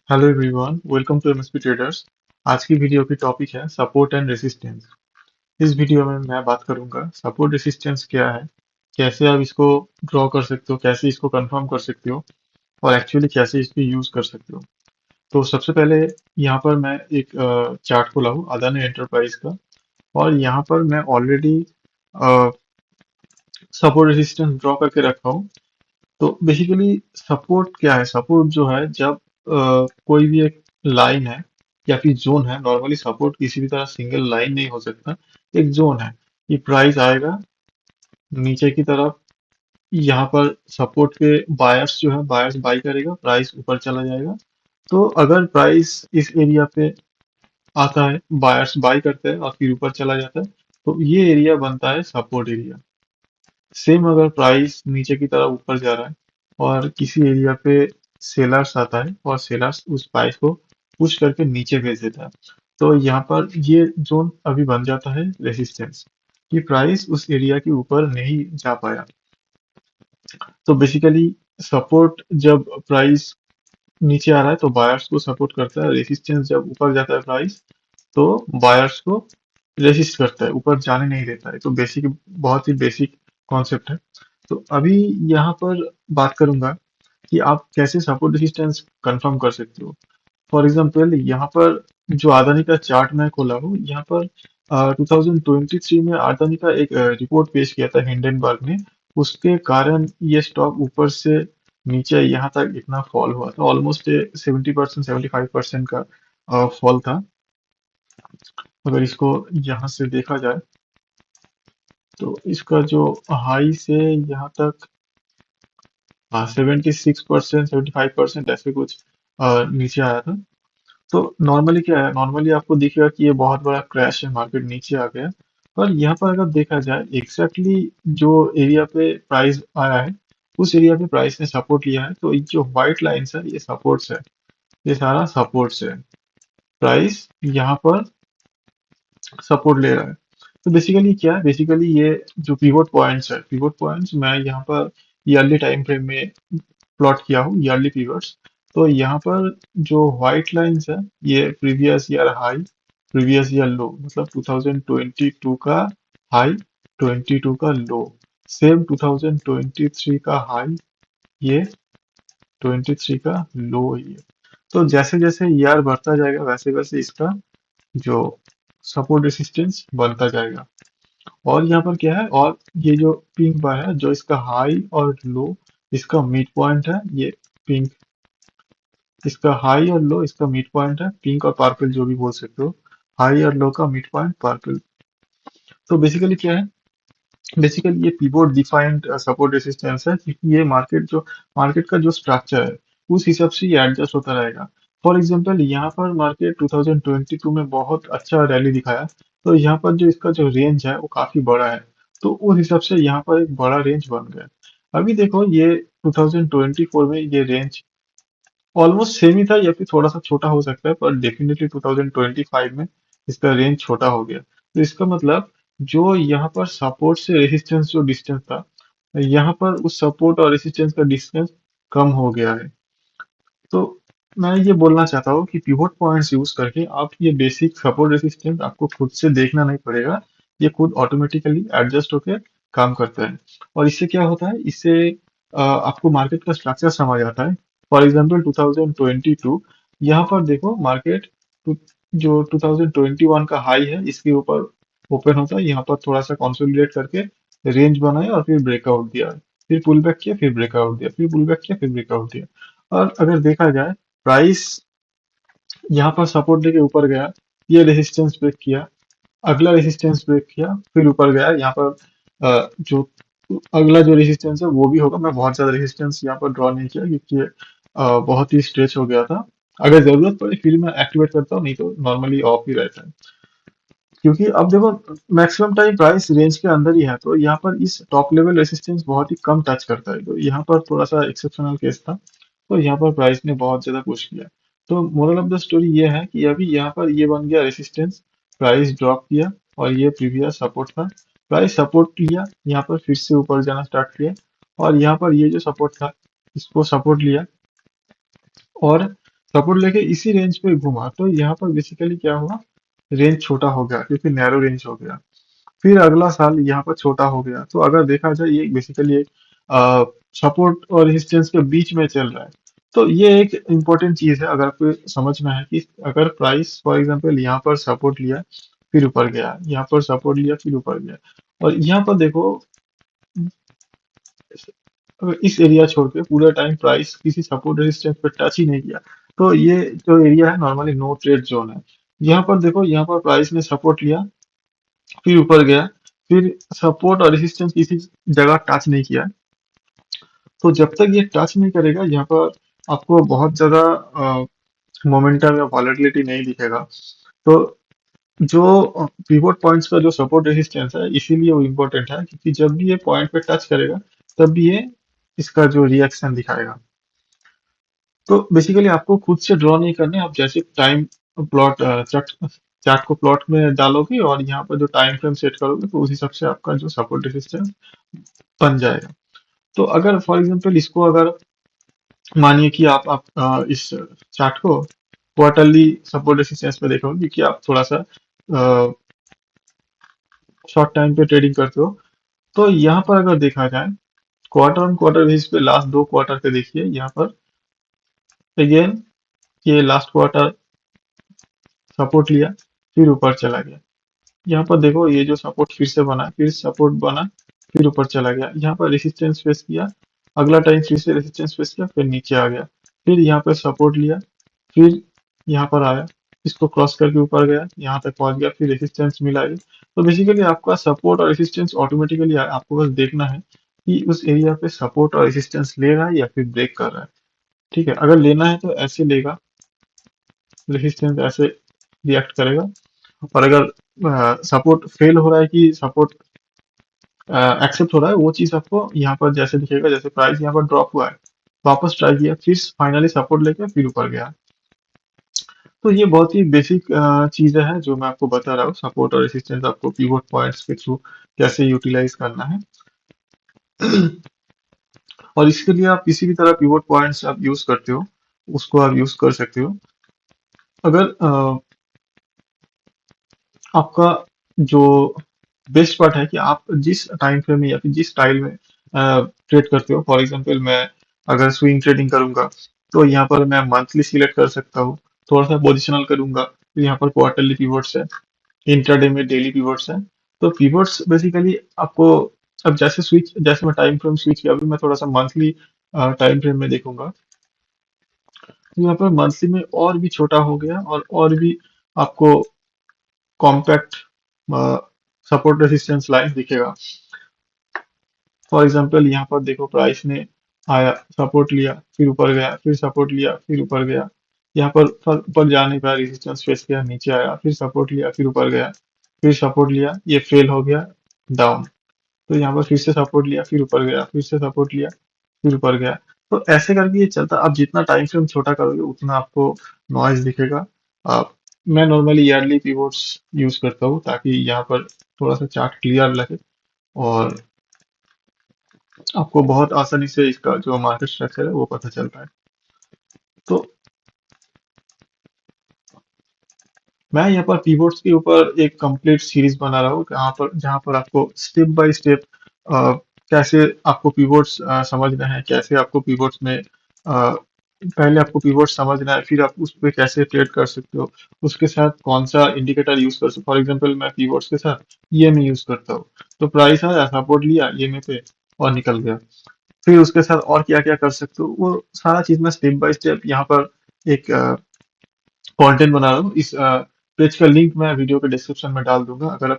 Hello everyone, welcome to MSP traders. आज की video की टॉपिक है सपोर्ट एंड रेसिस्टेंस। इस वीडियो में मैं बात करूंगा सपोर्ट रेसिस्टेंस क्या है, कैसे आप इसको ड्रॉ कर सकते हो, कैसे इसको कंफर्म कर सकते हो और एक्चुअली कैसे इसको यूज कर सकते हो। तो सबसे पहले यहाँ पर मैं एक चार्ट खोला हूँ अदानी एंटरप्राइज का, और यहाँ पर मैं ऑलरेडी सपोर्ट रेसिस्टेंस ड्रॉ करके रखा हूँ। तो बेसिकली सपोर्ट क्या है? सपोर्ट जो है, जब कोई भी एक लाइन है या फिर जोन है। नॉर्मली सपोर्ट किसी भी तरह सिंगल लाइन नहीं हो सकता, एक जोन है। ये प्राइस आएगा नीचे की तरफ, यहाँ पर सपोर्ट के बायर्स जो है, बायर्स बाई करेगा, प्राइस ऊपर चला जाएगा। तो अगर प्राइस इस एरिया पे आता है, बायर्स बाई करते हैं और फिर ऊपर चला जाता है, तो ये एरिया बनता है सपोर्ट एरिया। सेम अगर प्राइस नीचे की तरफ ऊपर जा रहा है और किसी एरिया पे सेलर्स आता है और सेलर्स उस प्राइस को पुश करके नीचे भेज देता है, तो यहाँ पर ये जोन अभी बन जाता है रेसिस्टेंस, कि प्राइस उस एरिया के ऊपर नहीं जा पाया। तो बेसिकली सपोर्ट जब प्राइस नीचे आ रहा है तो बायर्स को सपोर्ट करता है, रेसिस्टेंस जब ऊपर जाता है प्राइस तो बायर्स को रेसिस्ट करता है, ऊपर जाने नहीं देता है। तो बेसिक, बहुत ही बेसिक कॉन्सेप्ट है। तो अभी यहाँ पर बात करूंगा कि आप कैसे सपोर्ट रेजिस्टेंस कंफर्म कर सकते हो। फॉर एग्जाम्पल यहाँ पर जो अदानी का चार्ट मैं खोला हूँ, यहाँ पर 2023 में अदानी का एक रिपोर्ट पेश किया था हिंडनबर्ग ने। उसके कारण ये स्टॉक ऊपर से नीचे यहाँ तक इतना फॉल हुआ था, ऑलमोस्ट 70%, 75% का फॉल था। अगर इसको यहाँ से देखा जाए तो इसका जो हाई से यहाँ तक 76%, 75% ऐसे कुछ नीचे आया था। तो नॉर्मली क्या है, नॉर्मली आपको दिखेगा कि ये बहुत बड़ा क्रैश है, मार्केट नीचे आ गया। पर यहाँ पर अगर देखा जाए एग्जैक्टली जो एरिया पे प्राइस आया है, उस एरिया पे प्राइस ने सपोर्ट लिया है। तो ये जो व्हाइट लाइंस है ये सपोर्ट्स है, ये सारा सपोर्ट्स है। प्राइस यहाँ पर सपोर्ट ले रहा है। तो बेसिकली क्या है, बेसिकली ये जो पिवोट पॉइंट्स है, पिवोट पॉइंट्स मैं यहाँ पर ईयरली टाइम फ्रेम में प्लॉट किया हूँ, ईयरली पीरियड्स। तो यहाँ पर जो व्हाइट लाइंस है ये previous year high, previous year low, मतलब 2022 का हाई, 22 का लो, सेम 2023 का हाई, ये 23 का लो ये। तो जैसे जैसे ईयर बढ़ता जाएगा वैसे वैसे इसका जो सपोर्ट रेसिस्टेंस बनता जाएगा। और यहाँ पर क्या है, और ये जो पिंक बार है, जो इसका हाई और लो, इसका मिड पॉइंट है ये पिंक। इसका हाई और लो, इसका मिड पॉइंट है पिंक, और पर्पल जो भी बोल सकते हो, हाई और लो का मिड पॉइंट पर्पल। तो बेसिकली क्या है, बेसिकली ये पिवोट डिफाइंड सपोर्ट रेसिस्टेंस है, क्योंकि ये मार्केट का जो स्ट्रक्चर है उस हिसाब से ये एडजस्ट होता रहेगा। फॉर एग्जांपल यहाँ पर मार्केट 2022 में बहुत अच्छा रैली दिखाया, तो यहाँ पर जो इसका जो रेंज है वो काफी बड़ा है। तो उस हिसाब से यहाँ पर एक बड़ा रेंज बन गया। अभी देखो ये 2024 में ये रेंज ऑलमोस्ट सेम ही था, या फिर थोड़ा सा छोटा हो सकता है, पर डेफिनेटली 2025 में इसका रेंज छोटा हो गया। तो इसका मतलब जो यहाँ पर सपोर्ट से रेजिस्टेंस जो डिस्टेंस था, यहाँ पर उस सपोर्ट और रेजिस्टेंस का डिस्टेंस कम हो गया है। तो मैं ये बोलना चाहता हूँ कि पिवोट पॉइंट्स यूज करके आप ये बेसिक सपोर्ट रेजिस्टेंस आपको खुद से देखना नहीं पड़ेगा, ये खुद ऑटोमेटिकली एडजस्ट होकर काम करता है। और इससे क्या होता है, इससे आपको मार्केट का स्ट्रक्चर समझ आता है। फॉर एग्जांपल 2022, यहाँ पर देखो मार्केट जो 2021 का हाई है इसके ऊपर ओपन होता है, यहाँ पर थोड़ा सा कंसोलिडेट करके रेंज बनाया और फिर ब्रेकआउट दिया, फिर पुल बैक किया, फिर ब्रेकआउट दिया, फिर पुल बैक किया, फिर ब्रेकआउट दिया। और अगर देखा जाए प्राइस यहाँ पर सपोर्ट लेके ऊपर गया, ये रेजिस्टेंस ब्रेक किया, अगला रेजिस्टेंस ब्रेक किया, फिर ऊपर गया। यहाँ पर जो अगला जो रेजिस्टेंस है वो भी होगा। मैं बहुत ज्यादा रेजिस्टेंस यहाँ पर ड्रॉ नहीं किया क्योंकि बहुत ही स्ट्रेच हो गया था। अगर जरूरत पड़े फिर मैं एक्टिवेट करता हूँ, नहीं तो नॉर्मली ऑफ ही रहता है। क्योंकि अब देखो मैक्सिमम टाइम प्राइस रेंज के अंदर ही है, तो यहाँ पर इस टॉप लेवल रेसिस्टेंस बहुत ही कम टच करता है। तो यहाँ पर थोड़ा सा एक्सेप्शनल केस था, तो यहाँ पर प्राइस ने बहुत ज्यादा पुश किया। तो मोरल ऑफ द स्टोरी ये है कि अभी यहाँ पर ये बन गया रेसिस्टेंस, प्राइस ड्रॉप किया, और ये प्रीवियस सपोर्ट था, प्राइस सपोर्ट लिया, यहाँ पर फिर से ऊपर जाना स्टार्ट किया, और यहाँ पर ये जो सपोर्ट था इसको सपोर्ट लिया, और सपोर्ट लेके इसी रेंज पे घुमा, तो यहाँ पर बेसिकली क्या हुआ, रेंज छोटा हो गया क्योंकि नैरो रेंज हो गया। फिर अगला साल यहाँ पर छोटा हो गया, तो अगर देखा जाए ये बेसिकली एक सपोर्ट और रेजिस्टेंस के बीच में चल रहा है। तो ये एक इम्पोर्टेंट चीज है, अगर आपको समझना है कि अगर प्राइस फॉर एग्जांपल यहाँ पर सपोर्ट लिया फिर ऊपर गया, यहाँ पर सपोर्ट लिया फिर ऊपर गया, और यहाँ पर देखो अगर इस एरिया छोड़ के पूरा टाइम प्राइस किसी सपोर्ट रेजिस्टेंस पे टच ही नहीं किया, तो ये जो एरिया है नॉर्मली नो ट्रेड जोन है। यहाँ पर देखो, यहाँ पर प्राइस ने सपोर्ट लिया फिर ऊपर गया, फिर सपोर्ट और रेजिस्टेंस किसी जगह टच नहीं किया, तो जब तक ये टच नहीं करेगा यहाँ पर आपको बहुत ज्यादा मोमेंटम या वॉलेटिलिटी नहीं दिखेगा। तो जो पिवोट पॉइंट्स का जो सपोर्ट रेजिस्टेंस है, इसीलिए वो इम्पोर्टेंट है, क्योंकि जब भी ये पॉइंट पे टच करेगा तब भी ये इसका जो रिएक्शन दिखाएगा। तो बेसिकली आपको खुद से ड्रॉ नहीं करना है, आप जैसे टाइम प्लॉट चार्ट चार्ट को प्लॉट में डालोगे और यहाँ पर जो टाइम फ्रेम सेट करोगे, तो उस हिसाब से आपका जो सपोर्ट रेजिस्टेंस बन जाएगा। तो अगर फॉर एग्जांपल इसको अगर मानिए कि इस चार्ट को क्वार्टरली सपोर्ट रेजिस्टेंस पे देखोगे, क्योंकि आप थोड़ा सा शॉर्ट टाइम पे ट्रेडिंग करते हो, तो यहाँ पर अगर देखा जाए क्वार्टर ऑन क्वार्टर बेसिस पे लास्ट 2 क्वार्टर के देखिए, यहाँ पर अगेन ये लास्ट क्वार्टर सपोर्ट लिया फिर ऊपर चला गया। यहाँ पर देखो ये जो सपोर्ट फिर से बना, फिर सपोर्ट बना, फिर ऊपर चला गया, यहाँ पर रेसिस्टेंस फेस किया, अगला टाइम फिर से रेसिस्टेंस फेस किया, फिर नीचे आ गया, फिर यहाँ पर सपोर्ट लिया, फिर यहाँ पर आया, इसको क्रॉस करके ऊपर गया, यहाँ तक पहुंच गया, फिर रेसिस्टेंस मिला ये। तो बेसिकली आपका सपोर्ट और रेसिस्टेंस ऑटोमेटिकली आपको बस देखना है कि उस एरिया पे सपोर्ट और रेसिस्टेंस ले रहा है या फिर ब्रेक कर रहा है। ठीक है, अगर लेना है तो ऐसे लेगा, रेसिस्टेंस ऐसे रिएक्ट करेगा, और अगर सपोर्ट फेल हो रहा है कि सपोर्ट एक्सेप्ट हो रहा है, वो चीज आपको यहाँ पर जैसे दिखेगा, जैसे प्राइस यहाँ पर ड्रॉप हुआ है, वापस ट्राई किया, फिर फाइनली सपोर्ट लेके फिर ऊपर गया। तो ये बहुत ही बेसिक चीजें हैं जो मैं आपको बता रहा हूँ, सपोर्ट और रेसिस्टेंस आपको पिवोट पॉइंट्स के थ्रू कैसे यूटिलाइज करना है। और इसके लिए आप किसी भी तरह पिवोट पॉइंट्स आप यूज करते हो, उसको आप यूज कर सकते हो। अगर आपका जो बेस्ट पार्ट है कि आप जिस टाइम फ्रेम में या फिर जिस स्टाइल में ट्रेड करते हो, फॉर एग्जांपल मैं अगर स्विंग ट्रेडिंग करूंगा, तो यहाँ पर मैं मंथली सिलेक्ट कर सकता हूँ, थोड़ा सा पोजिशनल करूंगा, फिर यहाँ पर क्वार्टरली पिवोट्स है, इंट्राडे में डेली पिवोट्स है। तो पिवोट्स बेसिकली आपको, अब जैसे मैं टाइम फ्रेम स्विच किया, अभी मैं थोड़ा सा मंथली टाइम फ्रेम में देखूंगा, तो यहाँ पर मंथली में और भी छोटा हो गया, और भी आपको कॉम्पैक्ट सपोर्ट रेजिस्टेंस लाइन दिखेगा। फॉर एग्जांपल यहाँ पर देखो, प्राइस ने आया, सपोर्ट लिया फिर ऊपर गया, फिर सपोर्ट लिया फिर ऊपर गया, यहाँ पर ऊपर जाने का रेजिस्टेंस फेस किया, नीचे आया, फिर सपोर्ट लिया फिर ऊपर गया, फिर सपोर्ट लिया, ये फेल हो गया, डाउन। तो यहाँ पर फिर से सपोर्ट लिया फिर ऊपर गया, फिर से सपोर्ट लिया फिर ऊपर गया। तो ऐसे करके ये चलता, आप जितना टाइम फ्रेम छोटा करोगे उतना आपको नॉइज दिखेगा। आप मैं नॉर्मली ईयरली पिवोट्स यूज करता हूँ, ताकि यहाँ पर थोड़ा सा चार्ट क्लियर लगे और आपको बहुत आसानी से इसका जो मार्केट स्ट्रक्चर है वो पता चल पाए। तो मैं यहाँ पर कीबोर्ड्स के ऊपर एक कंप्लीट सीरीज बना रहा हूँ, जहाँ पर आपको स्टेप बाय स्टेप कैसे आपको कीबोर्ड्स समझना है, कैसे आपको कीबोर्ड्स में पहले आपको कीबोर्ड समझना है, फिर आप उस पे कैसे ट्रेड कर सकते हो, उसके साथ कौन सा इंडिकेटर यूज कर सकते हो। फॉर एग्जांपल मैं कीबोर्ड्स के साथ ईएमए यूज करता हूँ, तो प्राइस आया, सपोर्ट लिया ईएमए पे और निकल गया। फिर उसके साथ और क्या क्या कर सकते हो, वो सारा चीज मैं स्टेप बाय स्टेप यहाँ पर एक कंटेंट बना रहा हूँ। इस पेज का लिंक मैं वीडियो के डिस्क्रिप्शन में डाल दूंगा। अगर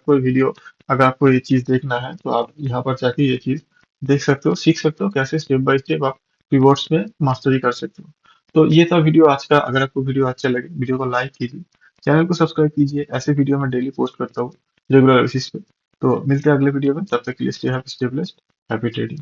आपको ये चीज देखना है, तो आप यहाँ पर जाके ये चीज देख सकते हो, सीख सकते हो कैसे स्टेप बाय स्टेप आप कीबोर्ड्स में मास्टरी कर सकते हो। तो ये था वीडियो आज का। अगर आपको वीडियो अच्छा लगे, वीडियो को लाइक कीजिए, चैनल को सब्सक्राइब कीजिए, ऐसे वीडियो मैं डेली पोस्ट करता हूँ रेगुलर बेसिस पे। तो मिलते हैं अगले वीडियो में, तब तक के लिए stay happy, stay blessed, happy trading.